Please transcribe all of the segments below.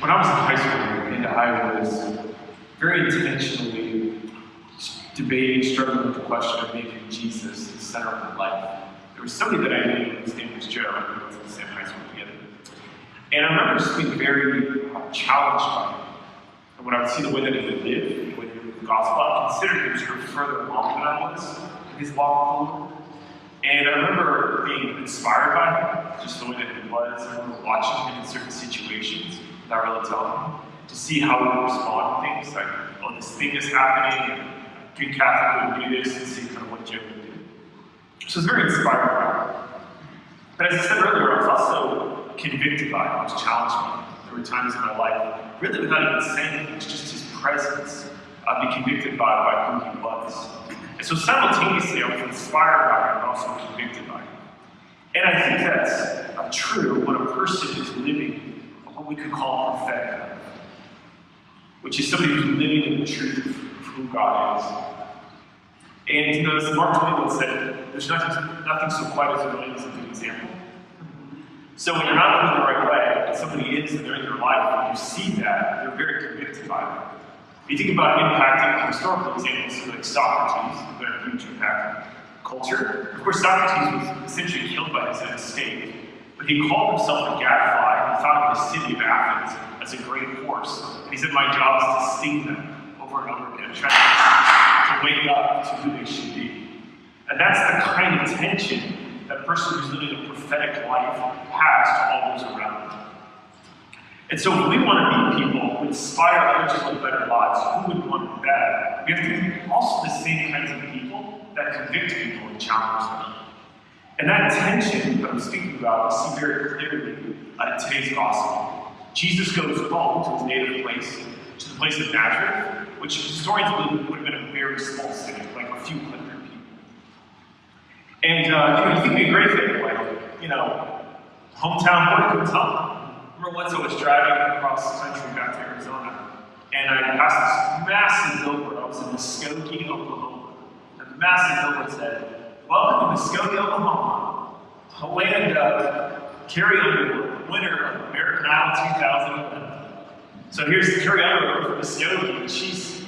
When I was in high school and I was very intentionally debating, struggling with the question of making Jesus the center of my life, there was somebody that I knew, his name was Joe, and we went to the same high school together. And I remember just being very challenged by him. And when I would see the way that he would live, the way he would live the gospel, I considered him sort of further along than I was in his walk with the Lord. And I remember being inspired by him, just the way that he was. I remember watching him in certain situations, not really telling him, to see how he would respond to things, like, oh, this thing is happening, and a good Catholic would do this, and see kind of what Joe would do. So I was very inspired by him. But as I said earlier, I was also convicted by him, I was challenged by him. There were times in my life, really without even saying things, just his presence, I'd be convicted by who he was. And so simultaneously, I was inspired by him, but also convicted by him. And I think that's true when a person is living what we could call a prophetic life, which is somebody who's living in the truth of who God is. And as Mark Twain once said, there's nothing so quite as annoying as a good example. So when you're not living the right way, and somebody is, and they're in your life, and you see that, they're very convicted by it. If you think about impacting historical examples like Socrates, who had a huge impact on culture. Of course, Socrates was essentially killed by his own state, but he called himself a gadfly. He founded the city of Athens as a great horse. And he said, my job is to sting them over and over again, trying to wake up to who they should be. And that's the kind of tension that a person who's living a prophetic life has to all those around them. And so if we want to be people who inspire others to live better lives, who would want that? We have to be also the same kinds of people that convict people and challenge them. And that tension that I'm speaking about, we see very clearly in today's gospel. Jesus goes home to his native place, to the place of Nazareth, which historians believe would have been a very small city, like a few hundred people. And you think it'd be a great thing, like, hometown boy comes home. I remember once I was driving across the country back to Arizona, and I passed this massive billboard. I was in Muskogee, Oklahoma. And the massive billboard said, welcome to Muskogee, Oklahoma, a land of Carrie Underwood, winner of American Idol 2011. So here's Carrie Underwood from Muskogee, and she's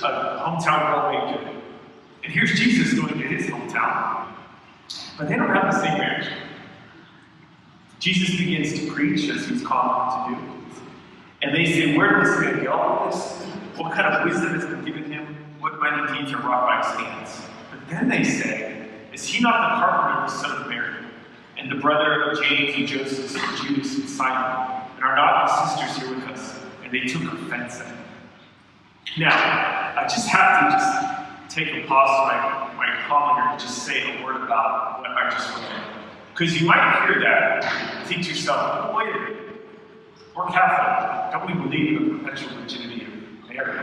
a hometown girl named Joey. And here's Jesus going to his hometown. But they don't have the same reaction. Jesus begins to preach as he's called him to do. And they say, where did this man get all this? What kind of wisdom has been given him? What mighty deeds are wrought by his hands? But then they say, is he not the carpenter, the son of Mary, and the brother of James and Joseph and Judas and Simon? And are not his sisters here with us? And they took offense at him. Now, I just have to take a pause in my comment here to just say a word about what I just read. Because you might hear that and think to yourself, oh, wait a minute, we're Catholic. Don't we believe in the perpetual virginity of Mary?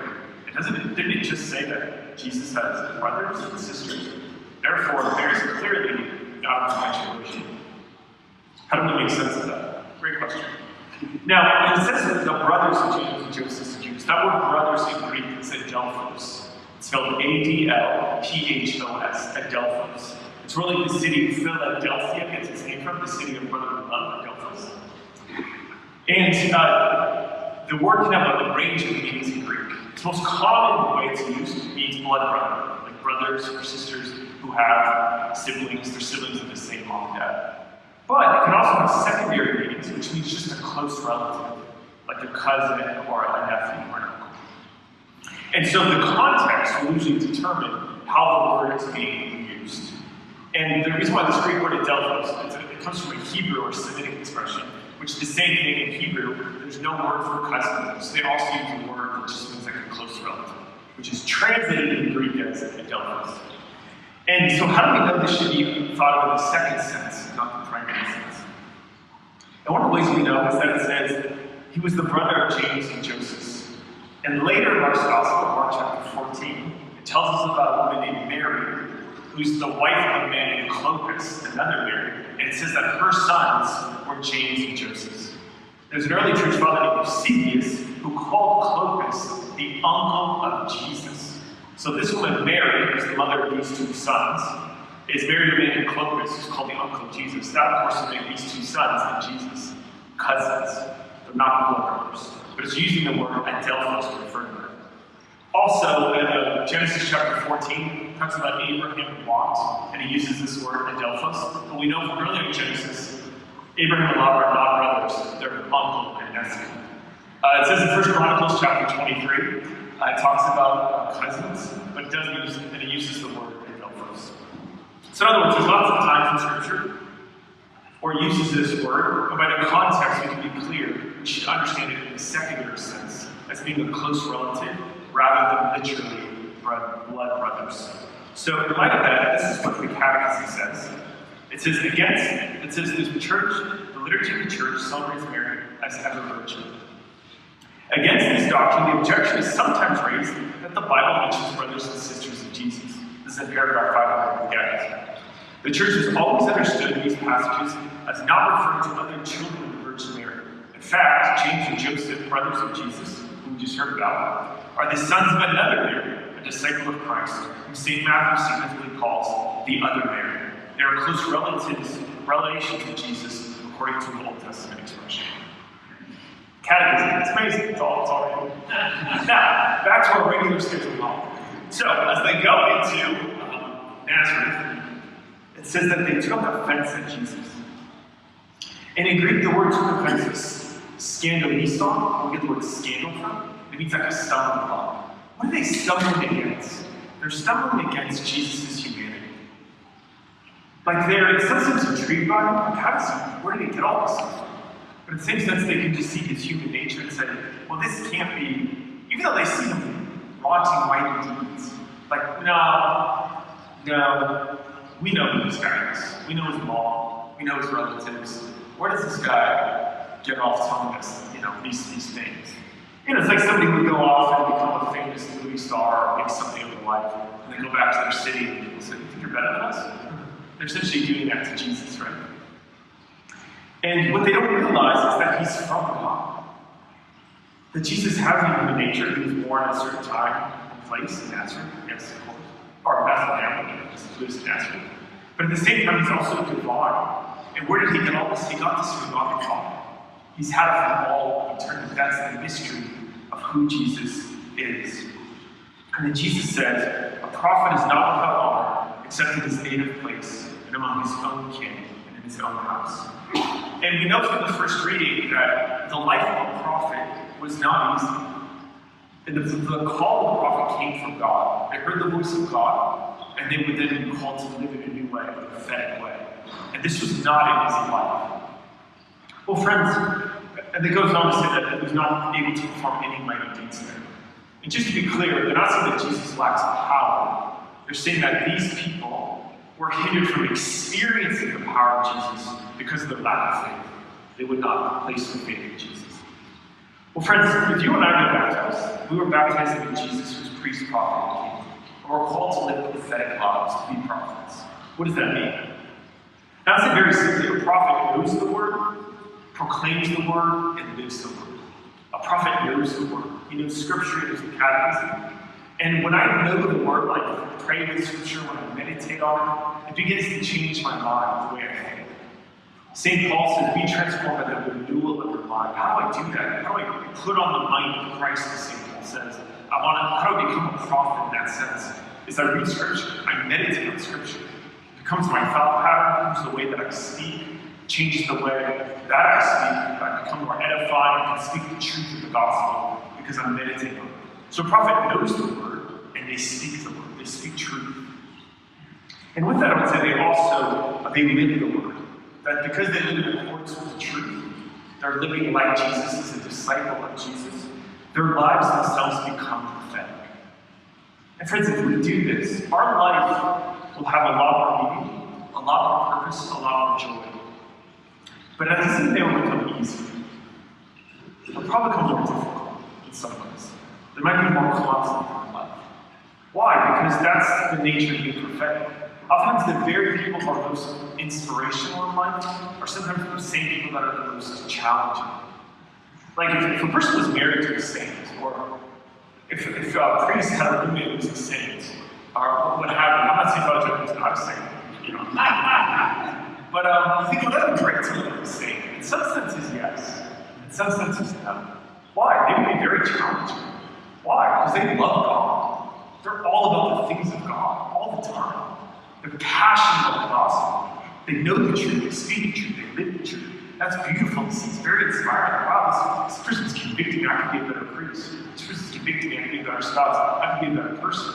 Didn't it just say that Jesus has brothers and sisters? Therefore, Mary's clearly not a perpetual virgin. How do we make sense of that? Great question. Now, when it says that the brothers of James and Joseph and Judas, that word brothers in Greek is Adelphos. It's spelled A-D-L-P-H-O-S, Adelphos. It's really the city of Philadelphia gets its name from, the city of brotherly love, Adelphos. And the word can have a range of meanings in Greek. Its most common way it's used means blood brother, like brothers or sisters who have siblings, they're siblings of the same mom and dad. But it can also have secondary meanings, which means just a close relative, like a cousin or a nephew or an uncle. And so the context will usually determine how the word is being used. And the reason why this Greek word Adelphos, it comes from a Hebrew or Semitic expression, which is the same thing in Hebrew. There's no word for cousin, so they also use a word that just means like a close relative, which is translated in Greek as Adelphos. And so how do we know this should be thought of in the second sense, not the primary sense? And one of the ways we know is that it says, he was the brother of James and Joseph. And later in Mark's Gospel, Mark chapter 14, it tells us about a woman named Mary, who's the wife of a man named Clopas, another Mary, and it says that her sons were James and Joseph. There's an early church father named Eusebius who called Clopas the uncle of Jesus. So this woman, Mary, who's the mother of these two sons, is married to a man named Clopas, who's called the uncle of Jesus. That, of course, will make these two sons and Jesus cousins. They're not blood brothers. but it's using the word adelphos to refer to her. Also, in Genesis chapter 14, it talks about Abraham and Lot, and he uses this word adelphos. But we know from earlier in Genesis, Abraham and Lot are not brothers, they're uncle and nephew. It says in 1 Chronicles chapter 23, it talks about cousins, but it doesn't use, and it uses the word adelphos. So in other words, there's lots of times in Scripture where it uses this word, but by the context we can be clear, we should understand it in the secular sense, as being a close relative, rather than literally blood brothers. So in light of that, this is what the Catechism says. It says the church, the liturgy of the church celebrates Mary as ever virgin. Against this doctrine, the objection is sometimes raised that the Bible mentions brothers and sisters of Jesus. This is in paragraph 5 of the Catechism. The church has always understood these passages as not referring to other children of the Virgin Mary. In fact, James and Joseph, brothers of Jesus, who we just heard about, are the sons of another Mary, a disciple of Christ, whom St. Matthew significantly calls the other Mary. They are close relations of Jesus, according to the Old Testament expression. Catechism, it's amazing, it's all right. Now, back to our regular scheduled home. So, as they go into Nazareth, it says that they took offense at Jesus. And in Greek, the word took offense is scandaliston, where we get the word scandal from. It means like a stumbling block. What are they stumbling against? They're stumbling against Jesus' humanity. Like they're in some sense intrigued by him. Like, where did he get all this stuff from? But in the same sense, they can just see his human nature and say, well, this can't be, even though they see him wanting mighty deeds. Like, no, we know who this guy is. We know his mom. We know his relatives. Where does this guy get off telling us, these things? It's like somebody who would go off and become a famous movie star or make something of their life, and then go back to their city and people say, you think you're better than us? They're essentially doing that to Jesus, right? And what they don't realize is that he's from God. That Jesus has a human nature. He was born at a certain time and place in Nazareth, yes, of course. Or Bethlehem, he lives in Nazareth. But at the same time, he's also divine. And where did he get all this? He got this from God the Father. He's had it from all of eternity. That's the mystery of who Jesus is. And then Jesus says, a prophet is not without honor, except in his native place, and among his own kin, and in his own house. And we know from the first reading that the life of a prophet was not easy. And the call of the prophet came from God. They heard the voice of God, and they would then be called to live in a new way, a prophetic way. And this was not an easy life. Well, friends, and it goes on to say that he was not able to perform any mighty deeds there. And just to be clear, they're not saying that Jesus lacks power. They're saying that these people were hindered from experiencing the power of Jesus because of their lack of faith. They would not place their faith in Jesus. Well, friends, if you and I were baptized, we were baptized in Jesus who's priest, prophet, and king. And we're called to live prophetic lives, to be prophets. What does that mean? Now, to say very simply, a prophet knows the word, proclaims the word, and lives the word. A prophet knows the word. He knows Scripture, he knows the Catechism. And when I know the word, like I pray with Scripture, when I meditate on it, it begins to change my mind, the way I think. St. Paul says, be transformed by the renewal of your mind. How do I do that? How do I put on the mind of Christ, as St. Paul says? How do I become a prophet in that sense? Is I read Scripture, I meditate on Scripture. It becomes my thought pattern, it becomes the way that I speak, changes the way that I speak. I become more edified, I can speak the truth of the gospel because I'm meditating on it. So a prophet knows the word, and they speak the word. They speak truth. And with that, I would say they live the word. That because they live in accordance with the truth, they're living like Jesus as a disciple of Jesus, their lives themselves become prophetic. And friends, if we do this, our life will have a lot more meaning, a lot more purpose, a lot more joy. But at the same time, it will become easy. It will probably become more difficult in some ways. There might be more conflict in our life. Why? Because that's the nature of being prophetic. Oftentimes, the very people who are most inspirational in life are sometimes the same people that are the most challenging. Like if a person was married to a saint, or if a priest had a roommate who was a saint, or what happened, I'm not saying Father Joe was not a saint, but you think, well, that would be great to live with a saint. In some senses, yes. In some senses, no. Why? They would be very challenging. Why? Because they love God. They're all about the things of God all the time. They're passionate about the gospel. They know the truth, they speak the truth, they live the truth. That's beautiful. It's very inspiring. Wow, this person's convicting me. I can be a better priest. This person's convicting me. I can be a better spouse. I can be a better person.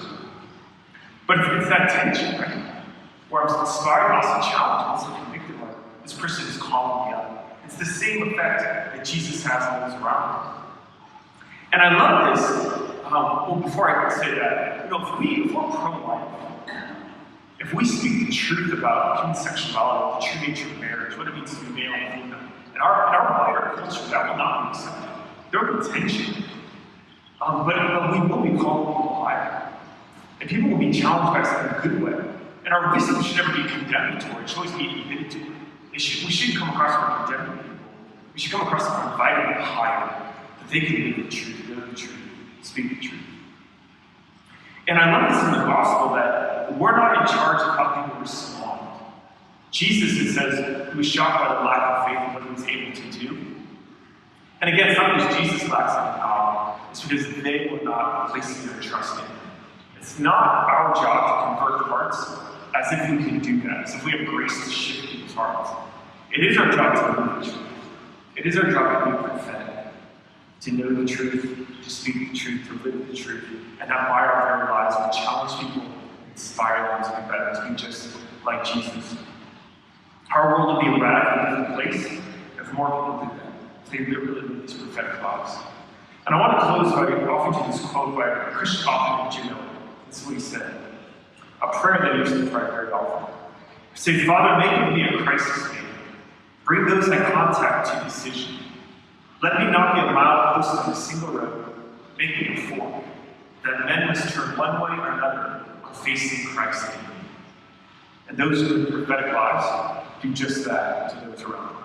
But it's that tension, right? Where I'm inspired, also challenged, also convicted. Like, this person is calling me up. It's the same effect that Jesus has on those around him. And I love this. Well, before I say that, if we're pro-life, if we speak the truth about human sexuality, the true nature of marriage, what it means to be male and female, in our wider culture, that will not be accepted. There will be tension. But we will be calling people higher. And people will be challenged by us in a good way. And our wisdom should never be condemnatory. It should always be invitative. We shouldn't come across as condemning people. We should come across as inviting them higher, that they can live the truth, know the truth, speak the truth. And I love this in the gospel that we're not in charge of how people respond. Jesus, it says, he was shocked by the lack of faith in what he was able to do. And again, it's not because Jesus lacks any power, it's because they were not placing their trust in him. It's not our job to convert hearts as if we can do that, as if we have grace to shift people's hearts. It is our job to live the truth. It is our job to be prophetic, to know the truth, to speak the truth, to live the truth, and that by our very lives we challenge people, inspire them to be better, to be just like Jesus. Our world would be a radically different place if more people did that, if they really lived these prophetic lives. And I want to close by offering you this quote by a Christian author named Jim. This is what he said. A prayer that he used to pray very often. Say, Father, make me a crisis man. Bring those I contact to decision. Let me not be a milepost on a single road. Make me a fork, that men must turn one way or another on facing Christ in me. And those who live prophetic lives do just that to those around them.